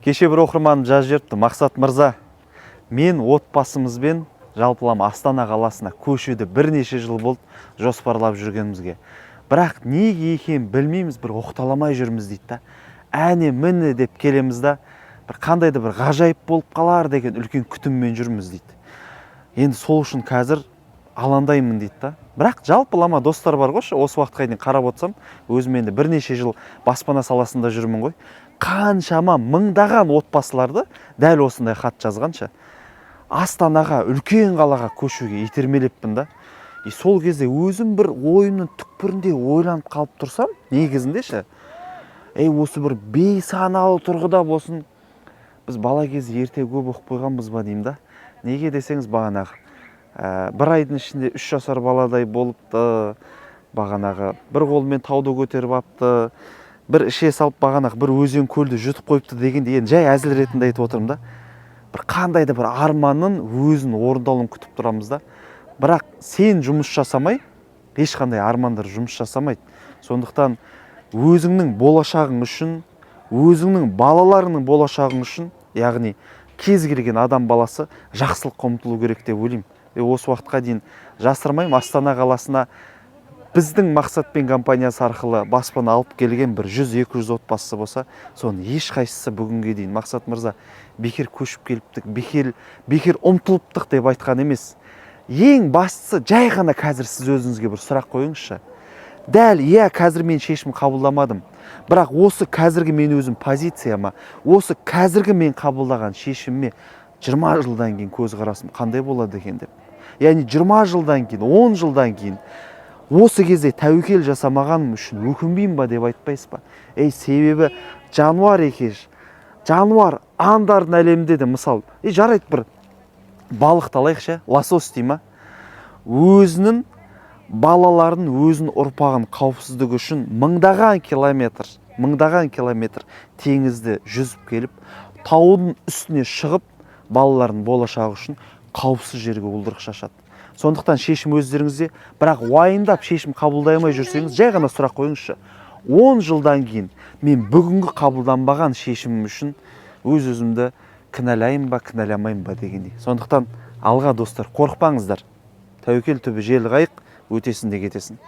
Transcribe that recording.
Кеше бір оқырманым жазып жіберіпті: Мақсат мырза, мен отбасымызбен жалпылама Астана қаласына көшуді бірнеше жыл болды жоспарлап жүргенімізге. Бірақ неге екенін білмейміз, бір оқталамай жүрміз дейді да. Әне міне деп келеміз да, бір қандайда бір ғажайып болып қалар деген үлкен күтіммен жүрміз дейді. Енді сол үшін қазір алаңдаймын дейді да. Бірақ жалпылама достар бар ғой, осы уақытқа дейін қарап отырсам, өзім енді бірнеше жыл баспана саласында жүрмін ғой. Қаншама мыңдаған отбасыларды дәл осындай хат жазғанша Астанаға, үлкен қалаға көшуге итермелеппін да. Сол кезде өзім бір ойымның түкпірінде ойланып қалып тұрсам, негізінде осы бір бейсаналы тұрғыда болсын, біз бала кезде ерте көп оқып қойғанбыз ба деймін да. Неге десеңіз, бағанағы бір айдың ішінде 3 жасар баладай болыпты, бағанағы бір қолымен тауды көтеріп апты, бір іше салып бағанағы бір өзен көлді жұтып қойыпты дегенде, енді жай әзіл ретінде айтып отырмын да. Бір қандайда бір арманның өзін орындалуын күтіп тұрамыз да. Бірақ сен жұмыс жасамай, ешқандай армандар жұмыс жасамайды. Сондықтан өзіңнің болашағың үшін, өзіңнің балаларының болашағың үшін, яғни кез келген адам баласы жақсылыққа ұмтылу керек деп ойлаймын. Осы уақытқа дейін жасырмаймын, Астана қаласына біздің Мақсатпен компаниясы арқылы баспана алып келген бір 100-200 отбасы болса, соның ешқайсысы бүгінге дейін Мақсат мырза бекер көшіп келіптік, бекер ұмтылыптық деп айтқан емес. Ең бастысы, жай ғана қазір сіз өзіңізге бір сұрақ қойыңызшы. Дәл, қазір мен шешім қабылдамадым, бірақ осы қазіргі мен өзім позицияма, осы қазіргі мен қабылдаған шешіміме 20 жылдан кейін көзқарасым қандай болады екен деп. Яғни 20 жылдан кейін, 10 жылдан кейін осы кезде тәуекел жасамағаным үшін өкінбеймін ба деп айтпайсыз ба? Себебі жануар екеш. Жануар аңдардың әлемінде де, мысал, жарайды, бір балықты алайықшы, лосось дей ма? Өзінің балаларын, өзінің ұрпағын қауіпсіздігі үшін мыңдаған километр теңізді жүзіп келіп, таудың үстіне шығып, балалардың болашағы үшін қауіпсіз жерге уылдырық шашады. Сондықтан шешім өздеріңізде, бірақ уайымдап шешім қабылдай алмай жүрсеңіз, жай ғана сұрақ қойыңызшы. 10 жылдан кейін мен бүгінгі қабылданбаған шешімім үшін өз-өзімді кінәлаймын ба, кінәламаймын ба дегендей. Сондықтан алға достар, қорықпаңыздар. Тәуекел түбі жел қайық, өтесін де кетесін.